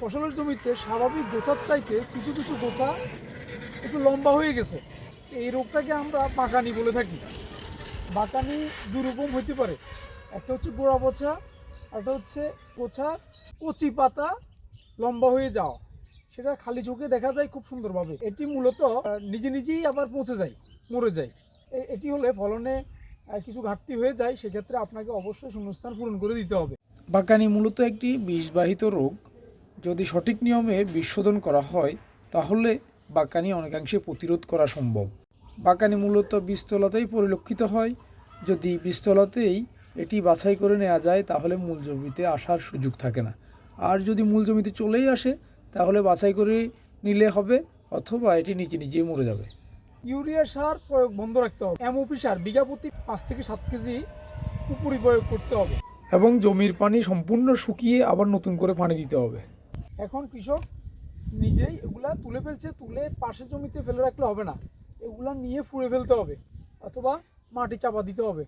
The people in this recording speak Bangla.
ফসলের জমিতে স্বাভাবিক গোছার চাইতে কিছু কিছু গোছা একটু লম্বা হয়ে গেছে। এই রোগটাকে আমরা বাঁকানি বলে থাকি। বাঁকানি দুরকম হইতে পারে, একটা হচ্ছে গোড়া পচা, একটা হচ্ছে গোছা কচি পাতা লম্বা হয়ে যাওয়া। সেটা খালি চোখে দেখা যায় খুব সুন্দরভাবে। এটি মূলত নিজে নিজেই আবার পচে যায়, মরে যায়। এটি হলে ফলনে কিছু ঘাটতি হয়ে যায়, সেক্ষেত্রে আপনাকে অবশ্যই শূন্যস্থান পূরণ করে দিতে হবে। বাঁকানি মূলত একটি বিষবাহিত রোগ। যদি সঠিক নিয়মে বিষ শোধন করা হয় তাহলে বাঁকানি অনেকাংশে প্রতিরোধ করা সম্ভব। বাঁকানি মূলত বীজতলাতেই পরিলক্ষিত হয়। যদি বীজতলাতেই এটি বাছাই করে নেওয়া যায় তাহলে মূল জমিতে আসার সুযোগ থাকে না। আর যদি মূল জমিতে চলেই আসে তাহলে বাছাই করে নিলে হবে, অথবা এটি নিজে নিজেই মরে যাবে। ইউরিয়া সার প্রয়োগ বন্ধ রাখতে হবে। এমওপি সার বিঘা প্রতি 5 থেকে 7 কেজি উপরি প্রয়োগ করতে হবে এবং জমির পানি সম্পূর্ণ শুকিয়ে আবার নতুন করে পানি দিতে হবে। এখন কৃষক নিজেই এগুলা তুলে ফেলছে, তুলে পাশের জমিতে ফেলে রাখলে হবে না, এগুলা নিয়ে ফুঁড়ে ফেলতে হবে অথবা মাটি চাপা দিতে হবে।